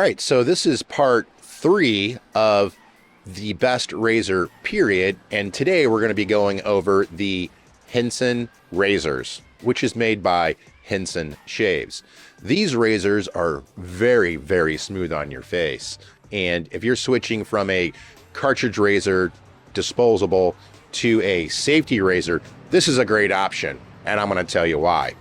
right, so this is part 3 of the best razor period, and today we're going to be going over the Henson razors, which is made by Henson Shaves. These razors are very, very smooth on your face, and if you're switching from a cartridge razor, disposable, to a safety razor, this is a great option, and I'm going to tell you why.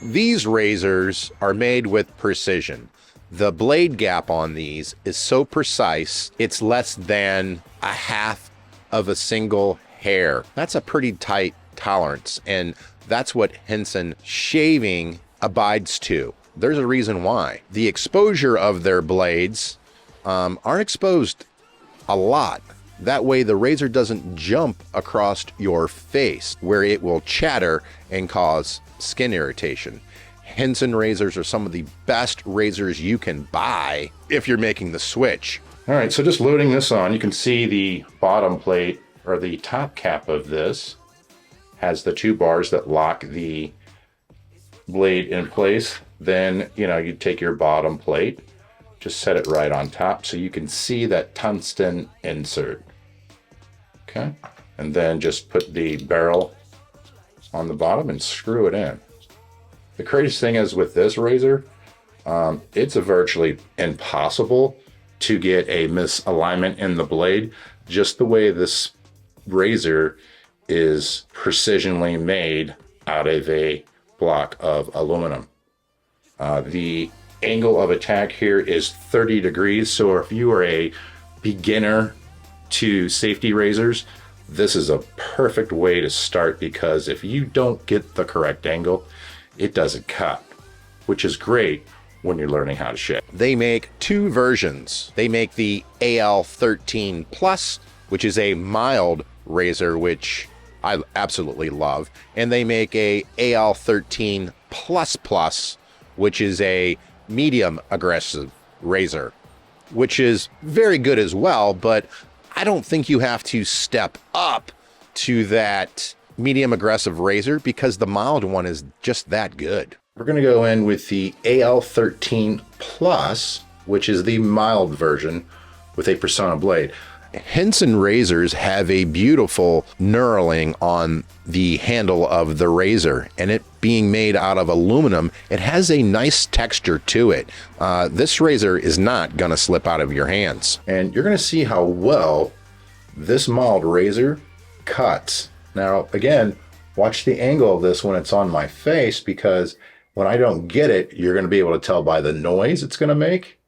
These razors are made with precision. The blade gap on these is so precise, it's less than a half of a single hair. That's a pretty tight tolerance, and that's what Henson Shaving abides to. There's a reason why. The exposure of their blades aren't exposed a lot. That way the razor doesn't jump across your face where it will chatter and cause skin irritation. Henson razors are some of the best razors you can buy if you're making the switch. All right, so just loading this on, you can see the bottom plate, or the top cap of this, has the 2 bars that lock the blade in place. Then, you take your bottom plate, just set it right on top so you can see that tungsten insert. Okay, and then just put the barrel on the bottom and screw it in. The craziest thing is with this razor, it's virtually impossible to get a misalignment in the blade, just the way this razor is precisionally made out of a block of aluminum. The angle of attack here is 30 degrees, so if you are a beginner to safety razors, this is a perfect way to start, because if you don't get the correct angle, it doesn't cut, which is great when you're learning how to shave. They make 2 versions. They make the AL-13 Plus, which is a mild razor, which I absolutely love, and they make a AL-13 Plus Plus, which is a medium aggressive razor, which is very good as well, but I don't think you have to step up to that medium aggressive razor because the mild one is just that good. We're going to go in with the AL-13 Plus, which is the mild version with a Persona blade. Henson razors have a beautiful knurling on the handle of the razor, and it being made out of aluminum, it has a nice texture to it. This razor is not going to slip out of your hands. And you're going to see how well this mild razor cuts. Now, again, watch the angle of this when it's on my face, because when I don't get it, you're going to be able to tell by the noise it's going to make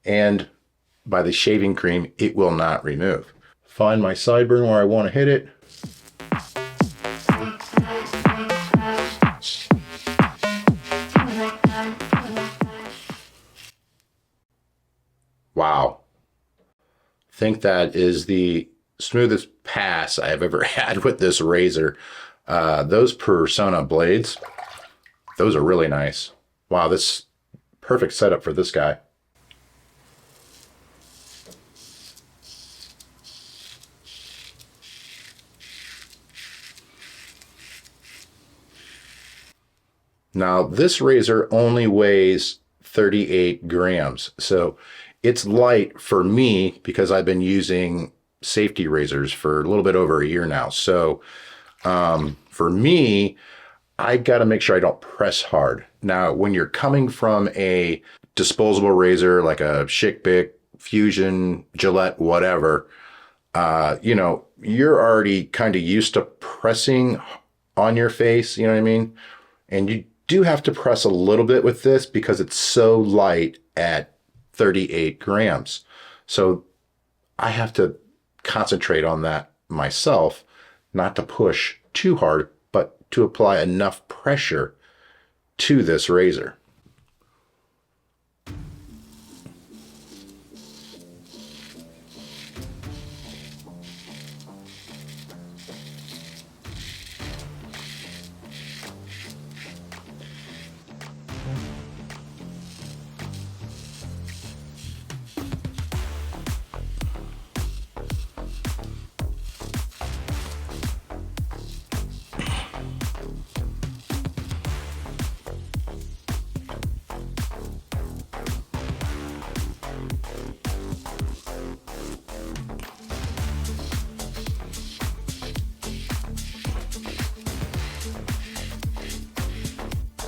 and by the shaving cream it will not remove. Find my sideburn where I want to hit it. Wow. I think that is the smoothest pass I've ever had with this razor. Those Persona blades, those are really nice. Wow, this perfect setup for this guy. Now, this razor only weighs 38 grams, so it's light for me because I've been using safety razors for a little bit over a year now. So for me, I got to make sure I don't press hard. Now, when you're coming from a disposable razor like a Schick Bic, Fusion, Gillette, whatever, you're already kind of used to pressing on your face, you know what I mean? And you do have to press a little bit with this because it's so light at 38 grams. So I have to concentrate on that myself, not to push too hard, but to apply enough pressure to this razor.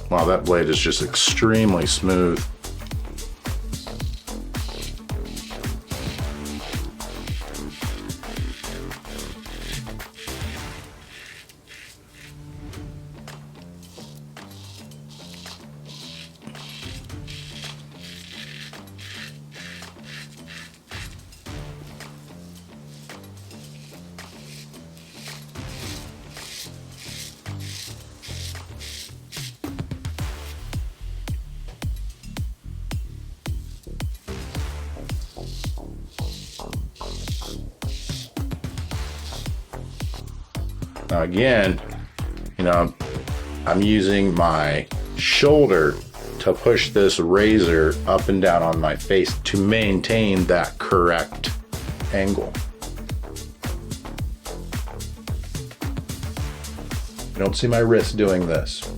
Wow, that blade is just extremely smooth. Now again, you know, I'm using my shoulder to push this razor up and down on my face to maintain that correct angle. You don't see my wrist doing this.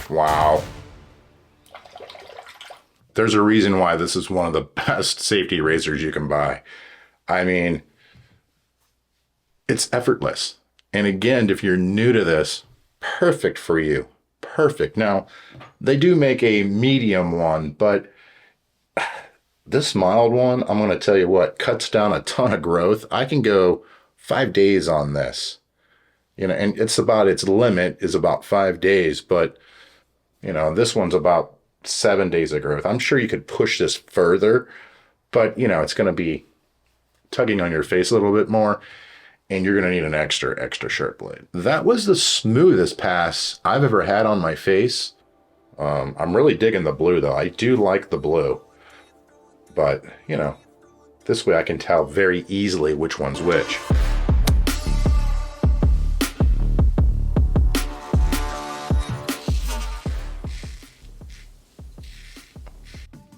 Wow. There's a reason why this is one of the best safety razors you can buy. I mean, it's effortless. And again, if you're new to this, perfect for you. Perfect. Now, they do make a medium one, but this mild one, I'm going to tell you what, cuts down a ton of growth. I can go 5 days on this. You know, and it's about, its limit is about 5 days, but you know, this one's about 7 days of growth. I'm sure you could push this further, but you know, it's going to be tugging on your face a little bit more, and you're going to need an extra sharp blade. That was the smoothest pass I've ever had on my face. I'm really digging the blue though. I do like the blue, but you know, this way I can tell very easily which one's which.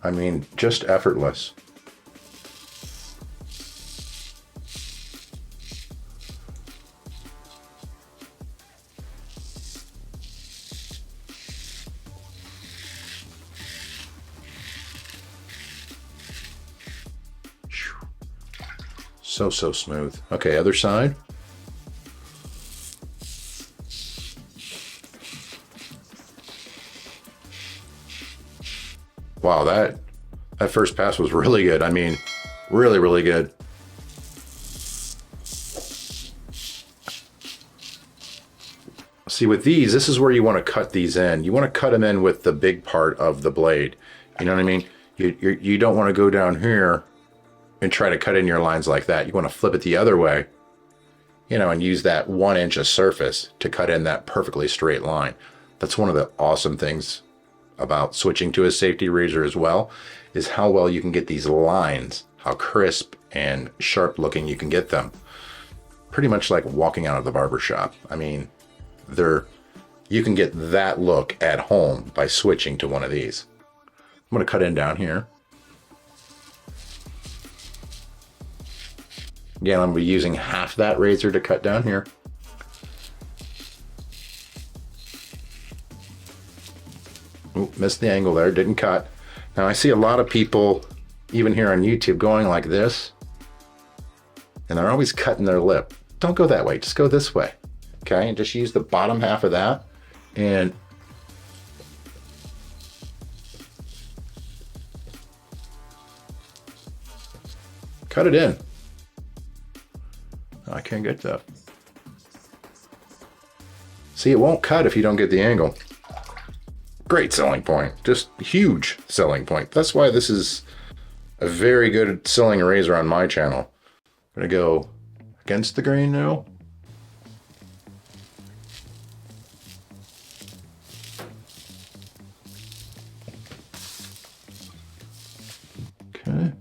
I mean, just effortless. So smooth. Okay, other side. Wow, that first pass was really good. I mean, really good. See, with these, this is where you want to cut these in. You want to cut them in with the big part of the blade. You know what I mean? You don't want to go down here and try to cut in your lines like that. You want to flip it the other way, you know, and use that 1 inch of surface to cut in that perfectly straight line. That's one of the awesome things about switching to a safety razor as well, is how well you can get these lines, how crisp and sharp looking you can get them. Pretty much like walking out of the barber shop. I mean, you can get that look at home by switching to one of these. I'm going to cut in down here. Again, I'm going to be using half that razor to cut down here. Ooh, missed the angle there, didn't cut. Now I see a lot of people, even here on YouTube, going like this, and they're always cutting their lip. Don't go that way, just go this way. Okay, and just use the bottom half of that and cut it in. I can't get that. See, it won't cut if you don't get the angle. Great selling point, just huge selling point. That's why this is a very good selling razor on my channel. I'm gonna go against the grain now. Okay.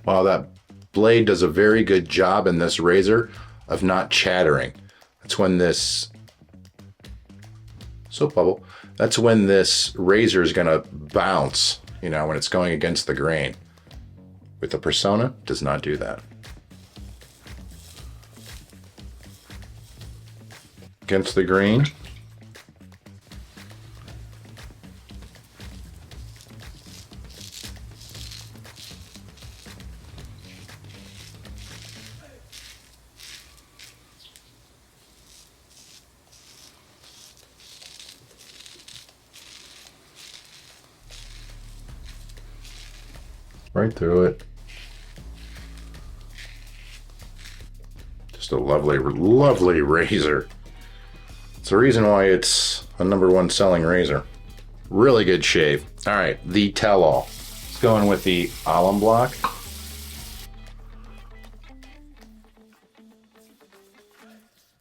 Wow, that blade does a very good job in this razor of not chattering. That's when this soap bubble, that's when this razor is gonna bounce. you know, when it's going against the grain. With the Persona, it does not do that. Against the grain. Right through it. Just a lovely, lovely razor. It's the reason why it's a #1 selling razor. Really good shave. All right, the tell-all. It's going with the Alum block.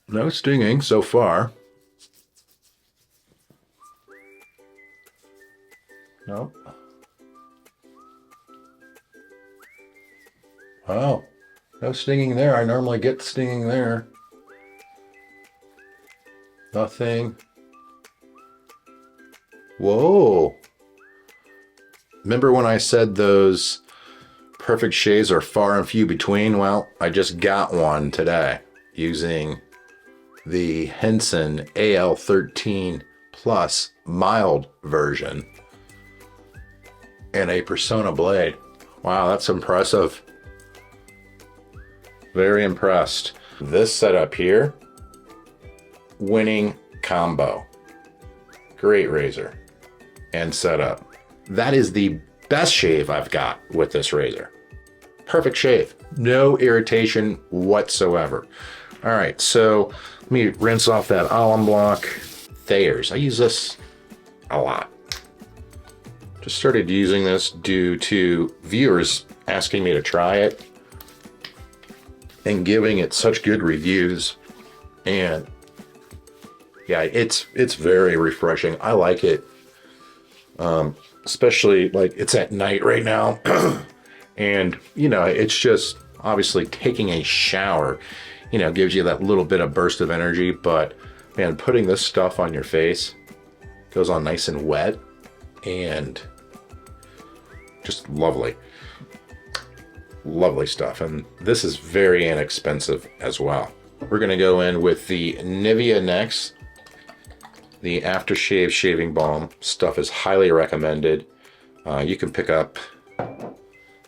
No stinging so far. Nope. Oh, no stinging there. I normally get stinging there. Nothing. Whoa. Remember when I said those perfect shaves are far and few between? Well, I just got one today using the Henson AL-13 Plus mild version and a Persona blade. Wow, that's impressive. Very impressed. This setup here, winning combo. Great razor and setup. That is the best shave I've got with this razor. Perfect shave. No irritation whatsoever. All right, so let me rinse off that Alum block. Thayers. I use this a lot. Just started using this due to viewers asking me to try it and giving it such good reviews. And yeah, it's very refreshing. I like it. Especially like it's at night right now. And you know, it's just obviously taking a shower, you know, gives you that little bit of burst of energy, but man, putting this stuff on your face goes on nice and wet and just lovely. Lovely stuff. And this is very inexpensive as well. We're going to go in with the Nivea next. The Aftershave Shaving Balm stuff is highly recommended. You can pick up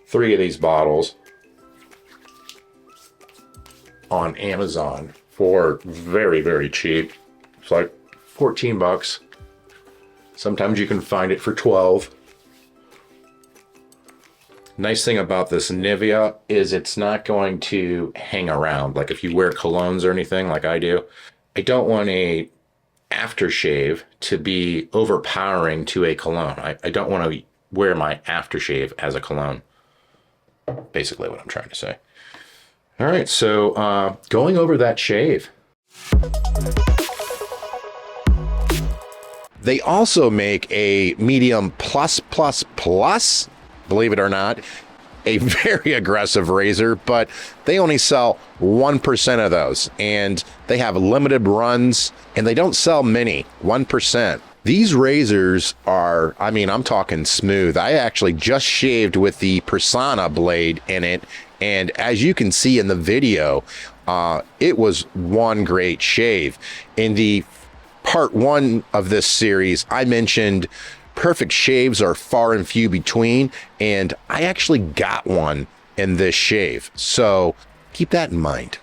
3 of these bottles on Amazon for very, very cheap. It's like 14 bucks. Sometimes you can find it for 12. Nice thing about this Nivea is it's not going to hang around. Like if you wear colognes or anything like I do, I don't want a aftershave to be overpowering to a cologne. I don't want to wear my aftershave as a cologne. Basically what I'm trying to say. All right, so going over that shave. They also make a medium plus, believe it or not, a very aggressive razor, but they only sell 1% of those, and they have limited runs, and they don't sell many, 1%. These razors are, I mean, I'm talking smooth. I actually just shaved with the Persona blade in it, and as you can see in the video, it was one great shave. In the part 1 of this series, I mentioned perfect shaves are far and few between, and I actually got one in this shave. So keep that in mind.